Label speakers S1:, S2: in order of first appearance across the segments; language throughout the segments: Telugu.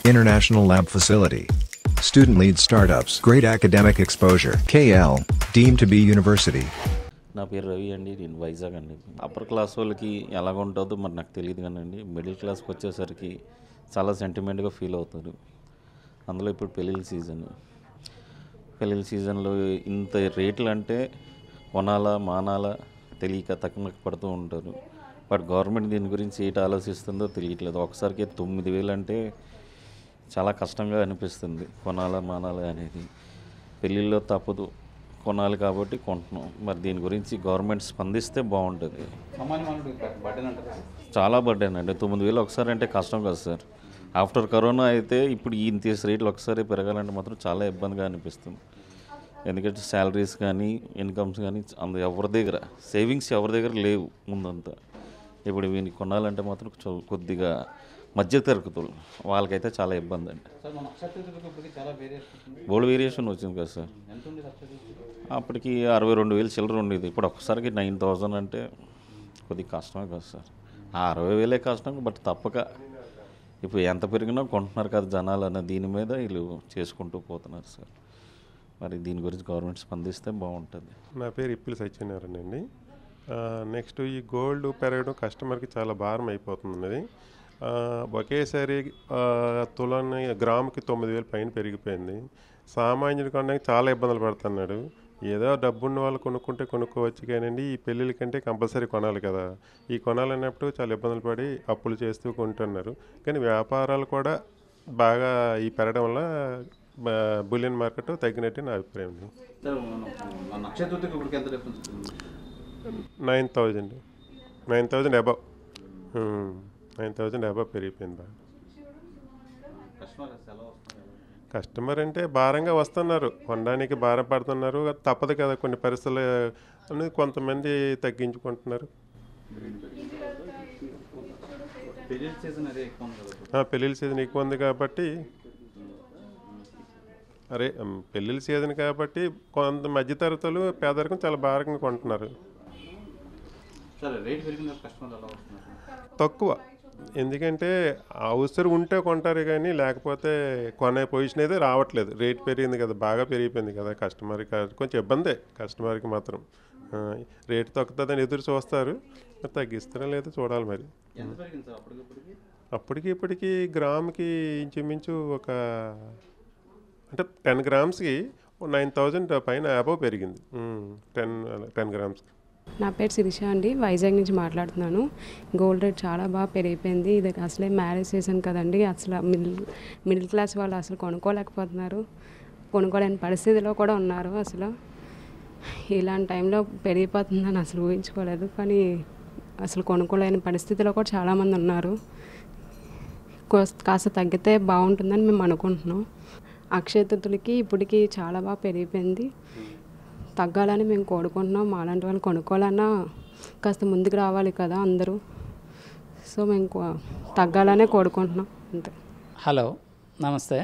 S1: International lab facility. Student-led startups. Great academic exposure. KL. Deemed to be university.
S2: నా పేరు రవి అండి, నేను వైజాగ్ అండి. అప్పర్ క్లాస్ వాళ్ళకి ఎలాగ ఉంటుందో మరి నాకు తెలియదు కానండి, మిడిల్ క్లాస్కి వచ్చేసరికి చాలా సెంటిమెంట్గా ఫీల్ అవుతారు. అందులో ఇప్పుడు పెళ్ళిళ్ళ సీజన్లో ఇంత రేట్లు అంటే కొనాలా మానాలా తెలియక తక్కువ పడుతూ ఉంటారు. బట్ గవర్నమెంట్ దీని గురించి ఏంటి ఆలోచిస్తుందో తెలియట్లేదు. ఒకసారికి 9,000 అంటే చాలా కష్టంగా అనిపిస్తుంది. కొనాలా మానాలా అనేది పెళ్ళిళ్ళలో తప్పదు, కొనాలి కాబట్టి కొంటున్నాం. మరి దీని గురించి గవర్నమెంట్ స్పందిస్తే బాగుంటుంది. చాలా బర్డెన్ అండి. 9,000 ఒకసారి అంటే కష్టం కదా సార్. ఆఫ్టర్ కరోనా అయితే ఇప్పుడు ఈ రేట్లు ఒకసారి పెరగాలంటే మాత్రం చాలా ఇబ్బందిగా అనిపిస్తుంది. ఎందుకంటే శాలరీస్ కానీ ఇన్కమ్స్ కానీ ఎవరి దగ్గర సేవింగ్స్ ఎవరి దగ్గర లేవు ముందంతా. ఇప్పుడు వీని కొనాలంటే మాత్రం కొద్దిగా మధ్య తరగతులు వాళ్ళకైతే చాలా ఇబ్బంది అండి. బోల్డ్ వేరియేషన్ వచ్చింది కదా సార్. అప్పటికి 62,000 చిల్లర ఉండేది, ఇప్పుడు ఒక్కసారికి 9,000 అంటే కొద్దిగా కష్టమే కదా సార్. ఆ 60,000 కష్టం, బట్ తప్పక ఇప్పుడు ఎంత పెరిగినా కొంటున్నారు కదా జనాలు అన్న దీని మీద వీళ్ళు చేసుకుంటూ పోతున్నారు సార్. మరి దీని గురించి గవర్నమెంట్ స్పందిస్తే బాగుంటుంది.
S3: నా పేరు ఇప్పిలి సత్యనారాయణ అండి. నెక్స్ట్ ఈ గోల్డ్ పెరగడం కస్టమర్కి చాలా భారం అయిపోతున్నది. ఒకేసారి తులాన్ని గ్రాముకి 9,000 పైన పెరిగిపోయింది. సామాన్యుడు కొనడానికి చాలా ఇబ్బందులు పడుతున్నాడు. ఏదో డబ్బున్న వాళ్ళు కొనుక్కోవచ్చు కానివ్వండి, ఈ పెళ్ళిళ్ళ కంటే కంపల్సరీ కొనాలి కదా. ఈ కొనాలన్నప్పుడు చాలా ఇబ్బందులు పడి అప్పులు చేస్తూ కొంటున్నారు. కానీ వ్యాపారాలు కూడా బాగా ఈ పెరగడం వల్ల బులియన్ మార్కెట్ తగ్గినట్టు నా అభిప్రాయం. 9,000 అబవ్ 9,000 అబవ్ పెరిగిపోయింది బాగా. కస్టమర్ అంటే భారంగా వస్తున్నారు, కొనడానికి భారం పడుతున్నారు. తప్పదు కదా, కొన్ని పరిస్థితులు అనేది కొంతమంది తగ్గించుకుంటున్నారు. పెళ్ళిళ్ళ సీజన్ ఎక్కువ ఉంది కాబట్టి పెళ్ళిళ్ళ సీజన్ కాబట్టి కొంత మధ్యతరగతులు పేదరికం చాలా భారంగా కొంటున్నారు. తక్కువ, ఎందుకంటే అవసరం ఉంటే కొంటారు కానీ లేకపోతే కొనే పొజిషన్ అయితే రావట్లేదు. రేట్ పెరిగింది కదా, బాగా పెరిగిపోయింది కదా. కస్టమర్కి కొంచెం ఇబ్బందే. కస్టమర్కి మాత్రం రేటు తగ్గుతుందని ఎదురు చూస్తారు, తగ్గిస్తారో లేదో చూడాలి. మరి అప్పటికి ఇప్పటికి గ్రాముకి ఇంచుమించు ఒక అంటే 10 గ్రామ్స్కి 9,000 పైన అబవ్ పెరిగింది. 10 గ్రామ్స్కి.
S4: నా పేరు శిరీష అండి, వైజాగ్ నుంచి మాట్లాడుతున్నాను. గోల్డ్ రేట్ చాలా బాగా పెరిగిపోయింది. ఇది అసలే మ్యారేజ్ సీజన్ కదండి. అసలు మిడిల్ క్లాస్ వాళ్ళు అసలు కొనుక్కోలేకపోతున్నారు, కొనుక్కోలేని పరిస్థితిలో కూడా ఉన్నారు. అసలు ఇలాంటి టైంలో పెరిగిపోతుందని అసలు ఊహించుకోలేదు. కానీ అసలు కొనుక్కోలేని పరిస్థితిలో కూడా చాలామంది ఉన్నారు. కాస్త తగ్గితే బాగుంటుందని మేము అనుకుంటున్నాం. అక్షయ తృతీయకి ఇప్పటికి చాలా బాగా పెరిగిపోయింది. తగ్గాలని మేము కోరుకుంటున్నాం. మాలాంటి వాళ్ళు కొనుక్కోవాలన్నా కాస్త ముందుకు రావాలి కదా అందరూ. సో మేము తగ్గాలనే కోరుకుంటున్నాం అంతే.
S5: హలో, నమస్తే.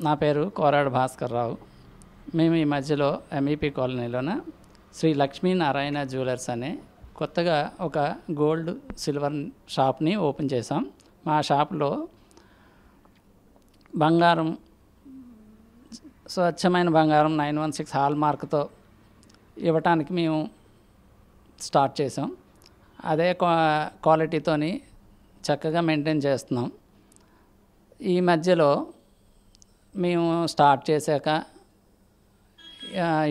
S5: నా పేరు కోరాడు భాస్కర్ రావు. మేము ఈ మధ్యలో ఎంఈపీ కాలనీలోన శ్రీ లక్ష్మీనారాయణ జ్యువెలర్స్ అనే కొత్తగా ఒక గోల్డ్ సిల్వర్ షాప్ని ఓపెన్ చేసాం. మా షాప్లో బంగారం, స్వచ్ఛమైన బంగారం 916 హాల్ మార్క్తో ఇవ్వటానికి మేము స్టార్ట్ చేసాం. అదే క్వాలిటీతోని చక్కగా మెయింటైన్ చేస్తున్నాం. ఈ మధ్యలో మేము స్టార్ట్ చేశాక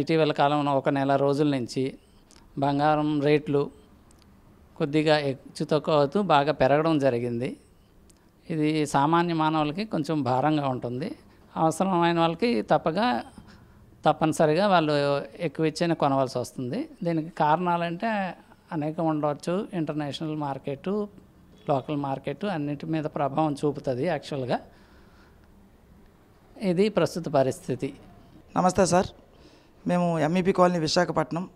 S5: ఇటీవల కాలంలో ఒక నెల రోజుల నుంచి బంగారం రేట్లు కొద్దిగా హెచ్చు తక్కువ అవుతూ బాగా పెరగడం జరిగింది. ఇది సామాన్య మానవులకి కొంచెం భారంగా ఉంటుంది. అవసరమైన వాళ్ళకి తప్పనిసరిగా వాళ్ళు ఎక్కువ ఇచ్చేనే కొనవలసి వస్తుంది. దీనికి కారణాలంటే అనేకం ఉండవచ్చు. ఇంటర్నేషనల్ మార్కెట్, లోకల్ మార్కెట్ అన్నిటి మీద ప్రభావం చూపుతుంది. యాక్చువల్గా ఇది ప్రస్తుత పరిస్థితి.
S6: నమస్తే సార్, మేము M E P colony Visakhapatnam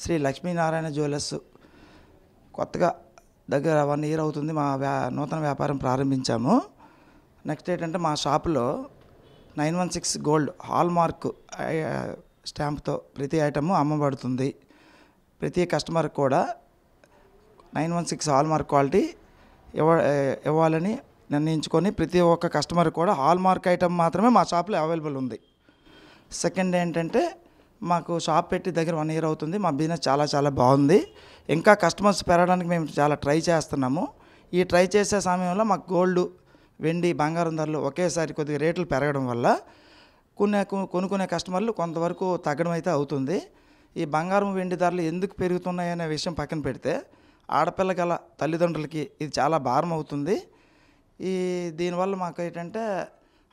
S6: Shri Lakshminarayana jewellers కొత్తగా దగ్గర 1 ఇయర్ అవుతుంది మా నూతన వ్యాపారం ప్రారంభించాము. నెక్స్ట్ ఏంటంటే మా షాపులో 916 గోల్డ్ హాల్ మార్క్ స్టాంప్తో ప్రతి ఐటము అమ్మబడుతుంది. ప్రతి కస్టమర్కి కూడా 916 హాల్ మార్క్ క్వాలిటీ ఇవ్వాలని నిర్ణయించుకొని ప్రతి ఒక్క కస్టమర్ కూడా హాల్ మార్క్ ఐటమ్ మాత్రమే మా షాప్లో అవైలబుల్ ఉంది. సెకండ్ ఏంటంటే మాకు షాప్ పెట్టి దగ్గర 1 year అవుతుంది. మా బిజినెస్ చాలా చాలా బాగుంది. ఇంకా కస్టమర్స్ పెరగడానికి మేము చాలా ట్రై చేస్తున్నాము. ఈ ట్రై చేసే సమయంలో మాకు గోల్డ్, వెండి, బంగారం ధరలు ఒకేసారి కొద్దిగా రేట్లు పెరగడం వల్ల కొనుక్కునే కస్టమర్లు కొంతవరకు తగ్గడం అయితే అవుతుంది. ఈ బంగారం, వెండి ధరలు ఎందుకు పెరుగుతున్నాయనే విషయం పక్కన పెడితే ఆడపిల్ల గల తల్లిదండ్రులకి ఇది చాలా భారం అవుతుంది. దీనివల్ల మాకు ఏంటంటే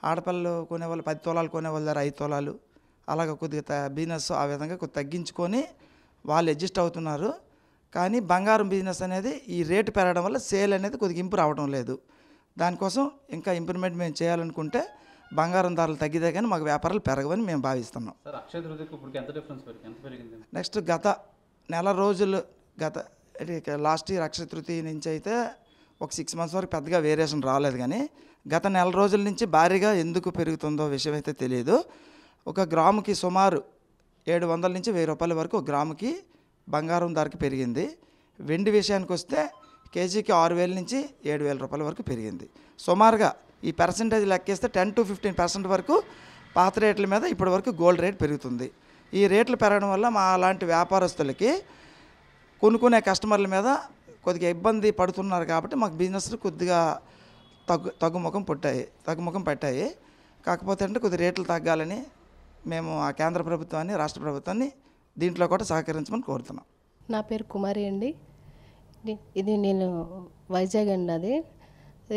S6: ఆడపిల్లలు కొనేవాళ్ళు 10 తులాలు కొనేవాళ్ళ దగ్గర 5 తులాలు అలాగ కొద్దిగా బిజినెస్ ఆ విధంగా కొద్దిగా తగ్గించుకొని వాళ్ళు అడ్జస్ట్ అవుతున్నారు. కానీ బంగారం బిజినెస్ అనేది ఈ రేటు పెరగడం వల్ల సేల్ అనేది కొద్దిగా ఇంప్రూవ్ అవ్వడం లేదు. దానికోసం ఇంకా ఇంప్రూవ్మెంట్ మేము చేయాలనుకుంటే బంగారం ధరలు తగ్గితే కానీ మాకు వ్యాపారాలు పెరగవని మేము భావిస్తున్నాం. నెక్స్ట్ గత నెల రోజులు లాస్ట్ ఇయర్ అక్షయ తృతీయ నుంచి అయితే ఒక 6 months వరకు పెద్దగా వేరియేషన్ రాలేదు. కానీ గత నెల రోజుల నుంచి భారీగా ఎందుకు పెరుగుతుందో విషయం అయితే తెలియదు. ఒక గ్రాముకి సుమారు 700 నుంచి 1000 రూపాయల వరకు ఒక గ్రాముకి బంగారం ధరకి పెరిగింది. వెండి విషయానికి వస్తే కేజీకి 6000 నుంచి 7000 రూపాయల వరకు పెరిగింది. సుమారుగా ఈ పర్సంటేజ్ లెక్కేస్తే 10 to 15% వరకు పాత రేట్ల మీద ఇప్పటి వరకు గోల్డ్ రేట్ పెరుగుతుంది. ఈ రేట్లు పెరగడం వల్ల మా అలాంటి వ్యాపారస్తులకి కొనుక్కునే కస్టమర్ల మీద కొద్దిగా ఇబ్బంది పడుతున్నారు. కాబట్టి మాకు బిజినెస్ కొద్దిగా తగ్గుముఖం పట్టాయి. కాకపోతే అంటే కొద్ది రేట్లు తగ్గాలని మేము ఆ కేంద్ర ప్రభుత్వాన్ని, రాష్ట్ర ప్రభుత్వాన్ని దీంట్లో కూడా సహకరించమని కోరుతున్నాం.
S7: నా పేరు కుమారి అండి. ఇది నేను వైజాగ్ అండి. అది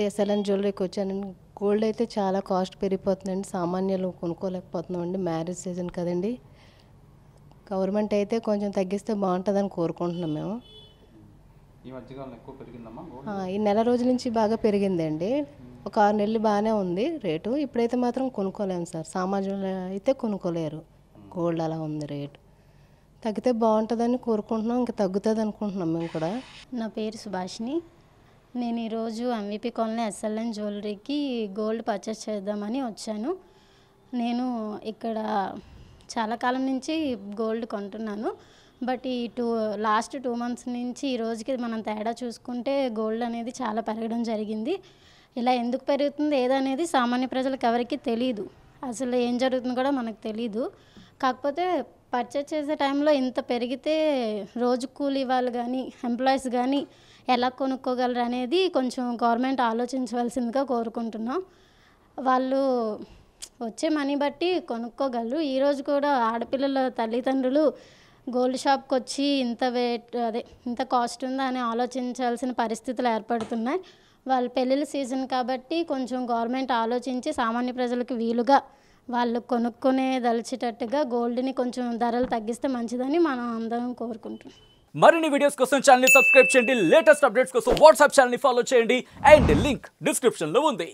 S7: ఎస్ఎల్ఎన్ జ్యువెలరీకి వచ్చాను. గోల్డ్ అయితే చాలా కాస్ట్ పెరిగిపోతుందండి. సామాన్యులు కొనుక్కోలేకపోతున్నామండి. మ్యారేజ్ సీజన్ కదండి. గవర్నమెంట్ అయితే కొంచెం తగ్గిస్తే బాగుంటుందని కోరుకుంటున్నాం మేము. ఈ నెల రోజుల నుంచి బాగా పెరిగిందండి. ఒక 6 నెలలు బాగానే ఉంది రేటు. ఇప్పుడైతే మాత్రం కొనుక్కోలేము సార్. సామాన్యులు అయితే కొనుక్కోలేరు. గోల్డ్ అలా ఉంది రేటు. తగ్గితే బాగుంటుందని కోరుకుంటున్నాం. ఇంకా తగ్గుతుంది అనుకుంటున్నాం మేము కూడా.
S8: నా పేరు సుభాషిణి. నేను ఈరోజు ఎంవిపి కాలనీ ఎస్ఎల్ఎన్ జ్యువెలరీకి గోల్డ్ పర్చేస్ చేద్దామని వచ్చాను. నేను ఇక్కడ చాలా కాలం నుంచి గోల్డ్ కొంటున్నాను. బట్ ఈ లాస్ట్ 2 months నుంచి ఈ రోజుకి మనం తేడా చూసుకుంటే గోల్డ్ అనేది చాలా పెరగడం జరిగింది. ఇలా ఎందుకు పెరుగుతుంది ఏదనేది సామాన్య ప్రజలకు ఎవరికి తెలియదు. అసలు ఏం జరుగుతుందో కూడా మనకు తెలీదు. కాకపోతే పర్చేస్ చేసే టైంలో ఇంత పెరిగితే రోజు కూలీ వాళ్ళు కానీ, ఎంప్లాయీస్ కానీ ఎలా కొనుక్కోగలరు అనేది కొంచెం గవర్నమెంట్ ఆలోచించవలసిందిగా కోరుకుంటున్నాం. వాళ్ళు వచ్చే మనీ బట్టి కొనుక్కోగలరు. ఈరోజు కూడా ఆడపిల్లల తల్లిదండ్రులు గోల్డ్ షాప్కి వచ్చి ఇంత కాస్ట్ ఉందా అని ఆలోచించాల్సిన పరిస్థితులు ఏర్పడుతున్నాయి. వాళ్ళ పెళ్ళిళ్ళ సీజన్ కాబట్టి కొంచెం గవర్నమెంట్ ఆలోచించి సామాన్య ప్రజలకు వీలుగా వాళ్ళు కొనుక్కునేదలిచేటట్టుగా గోల్డ్ని కొంచెం ధరలు తగ్గిస్తే మంచిదని మనం అందరం కోరుకుంటున్నాం.
S9: మరిన్ని వీడియోస్ కోసం ఛానల్ ని సబ్స్క్రైబ్ చేయండి. లేటెస్ట్ అప్డేట్స్ కోసం వాట్సాప్ ఛానల్ ని ఫాలో చేయండి. అండ్ లింక్ డిస్క్రిప్షన్ లో ఉంది.